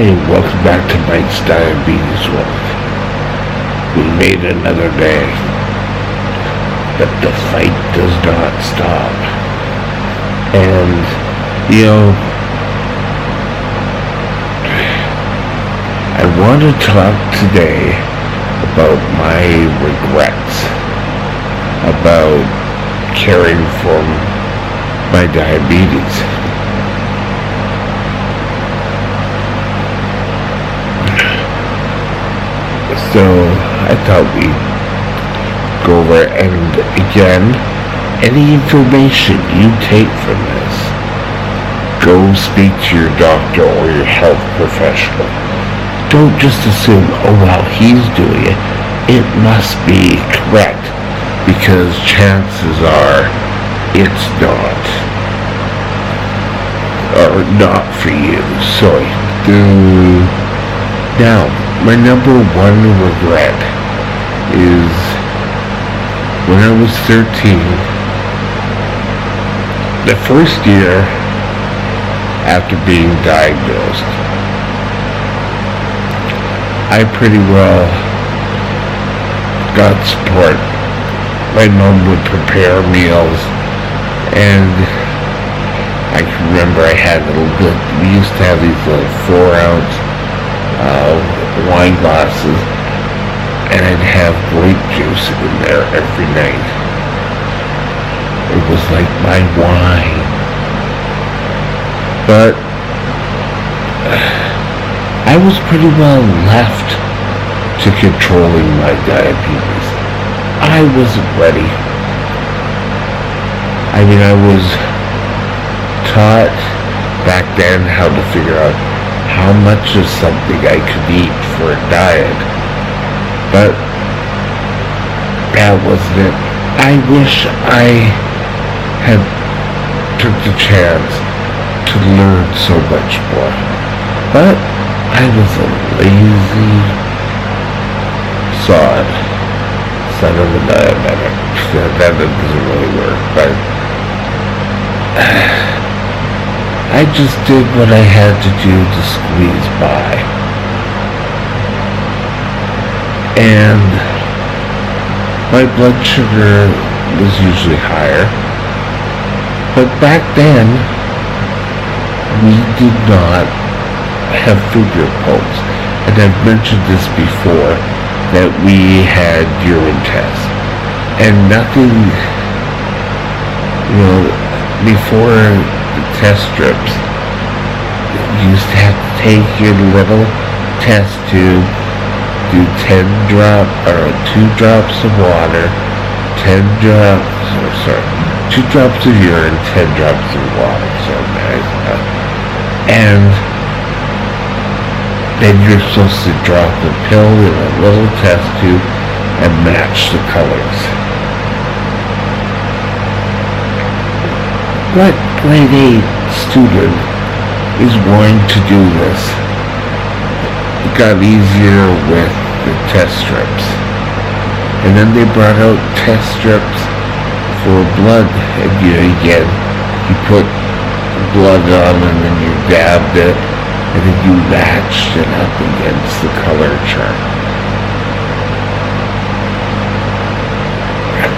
Hi, welcome back to Mike's Diabetes World. We made another day, but the fight does not stop. And, I want to talk today about my regrets about caring for my diabetes. So I thought we'd go over it, and again, any information you take from this, go speak to your doctor or your health professional. Don't just assume, oh well, he's doing it. It must be correct, because chances are it's not. Or not for you. Sorry. Now, my number one regret is when I was 13, the first year after being diagnosed, I pretty well got support. My mom would prepare meals, and I can remember I had we used to have these little 4-ounce wine glasses, and I'd have grape juice in there every night. It was like my wine. But I was pretty well left to controlling my diabetes. I wasn't ready. I mean, I was taught back then how to figure out how much of something I could eat for a diet, but that wasn't it. I wish I had took the chance to learn so much more, but I was a lazy son of a diabetic. That doesn't really work, but I just did what I had to do to squeeze by. And my blood sugar was usually higher. But back then, we did not have finger pulse. And I've mentioned this before, that we had urine tests. And nothing, before the test strips, you used to have to take your little test tube, do 2 drops of water, 2 drops of urine, 10 drops of water, and then you're supposed to drop the pill in a little test tube and match the colors. What grade 8 student is going to do this? It got easier with the test strips. And then they brought out test strips for blood. And you put blood on and then you dabbed it, and then you matched it up against the color chart.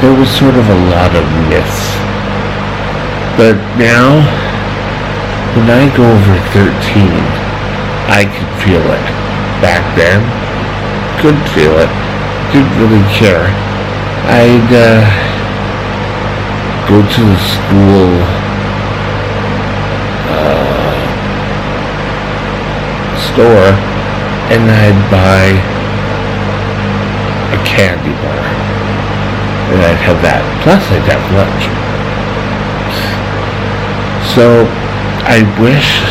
There was sort of a lot of myths. But now, when I go over 13, I can feel it. Back then, couldn't feel it. Didn't really care. I'd go to the school store, and I'd buy a candy bar. And I'd have that. Plus, I'd have lunch. So, I wish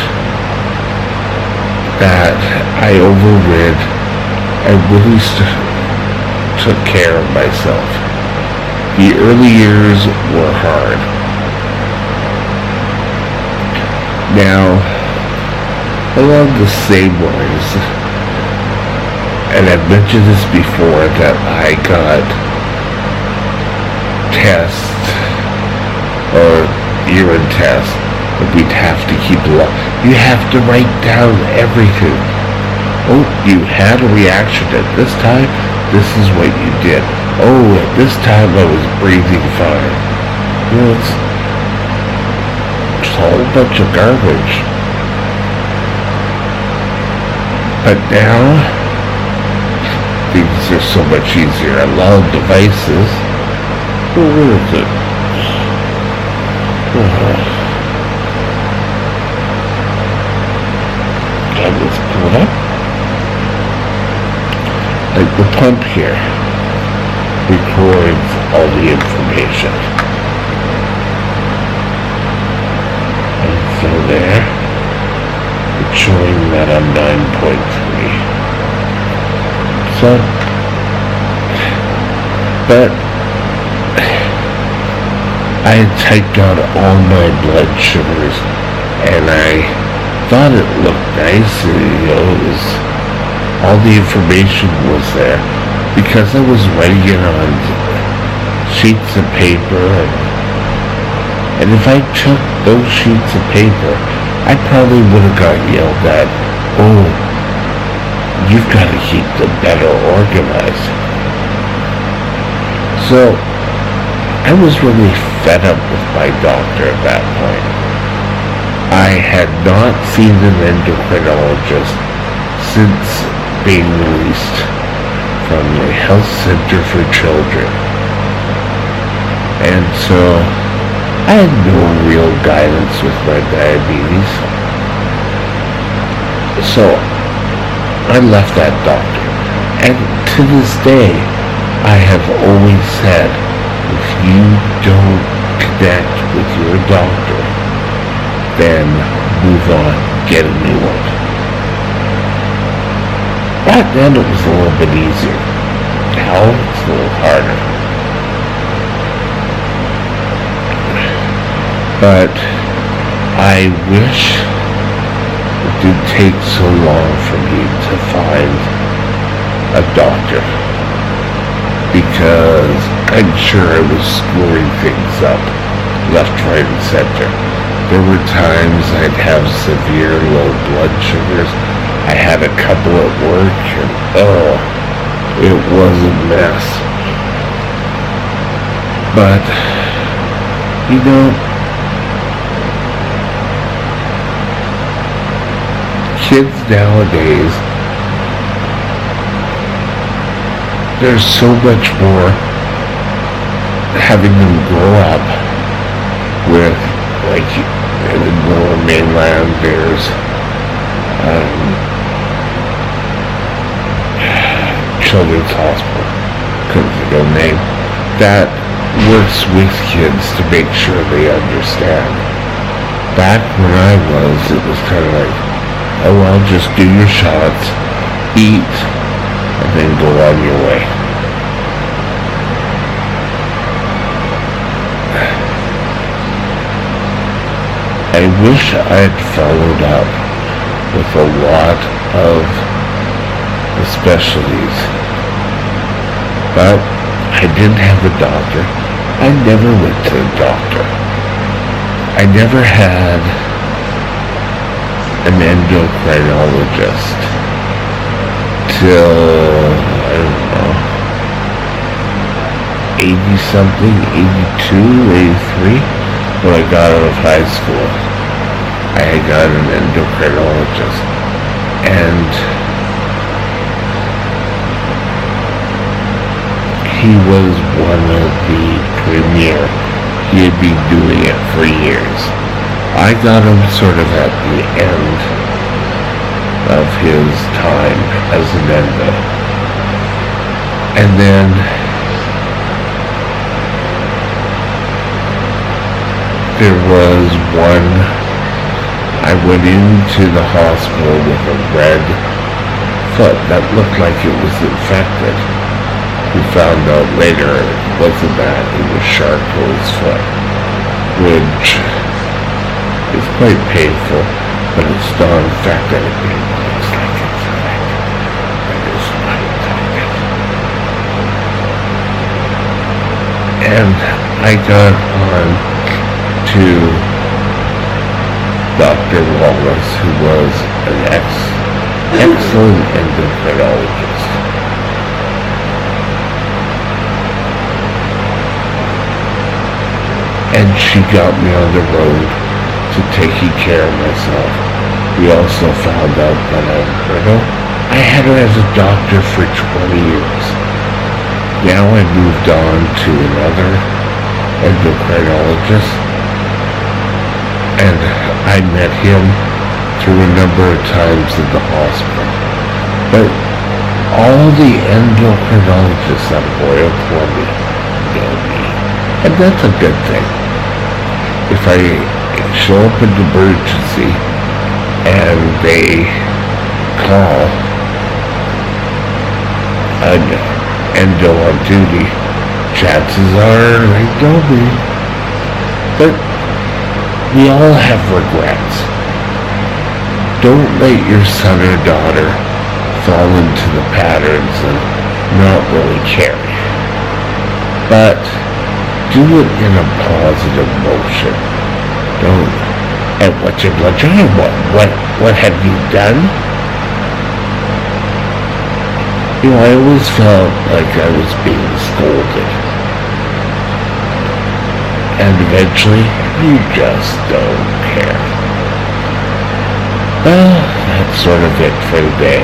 that I really took care of myself. The early years were hard. Now, along the same lines, and I've mentioned this before, that I got tests, or urine tests, we'd have to keep You have to write down everything. Oh, you had a reaction at this time? This is what you did. Oh, at this time I was breathing fine. You know, it's a whole bunch of garbage. But now, things are so much easier. A lot of devices. Oh, where is it? Let's pull it up. Like the pump here records all the information. And so there, it's showing that I'm 9.3. So, but I had typed out all my blood sugars, and I thought it looked nice. You know, it was, all the information was there because I was writing it on sheets of paper, and if I took those sheets of paper, I probably would have got yelled at. Oh, you've got to keep them better organized. So I was really fed up with my doctor at that point. I had not seen an endocrinologist since being released from the Health Center for Children. And so I had no real guidance with my diabetes. So I left that doctor. And to this day, I have always said, if you don't connect with your doctor, then move on, get a new one. Back then it was a little bit easier. Now it's a little harder. But I wish it didn't take so long for me to find a doctor, because I'm sure I was screwing things up left, right, and center. There were times I'd have severe low blood sugars. I had a couple at work, and it was a mess. But, you know, kids nowadays, there's so much more having them grow up with, like, in the Lower Mainland, there's Children's Hospital, couldn't think of the name, that works with kids to make sure they understand. Back when I was, it was kind of like, oh well, just do your shots, eat, and then go on your way. I wish I had followed up with a lot of the specialties, but I didn't have a doctor. I never went to the doctor. I never had an endocrinologist till, I don't know, 80-something, 82, 83, when I got out of high school. I had got an endocrinologist, and he was one of the premier. He had been doing it for years. I got him sort of at the end of his time as an endo. And then there was one, I went into the hospital with a red foot that looked like it was infected. We found out later it wasn't that, it was Charcot's foot, which is quite painful, but it's not infected. It looks like it's infected, but it's not infected. And I got on to Dr. Wallace, who was an excellent endocrinologist. And she got me on the road to taking care of myself. We also found out that I had her as a doctor for 20 years. Now I moved on to another endocrinologist, and I met him through a number of times in the hospital. But all the endocrinologists at Royal Columbia know me, and that's a good thing. If I show up in an emergency and they call an endo on duty, chances are they know me. But we all have regrets. Don't let your son or daughter fall into the patterns and not really care. But do it in a positive motion. Don't. And what's your blood sugar? What have you done? You know, I always felt like I was being scolded. And eventually, you just don't care. Well, that's sort of it for today.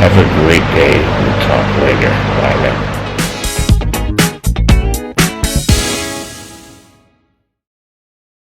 Have a great day. We'll talk later. Bye now.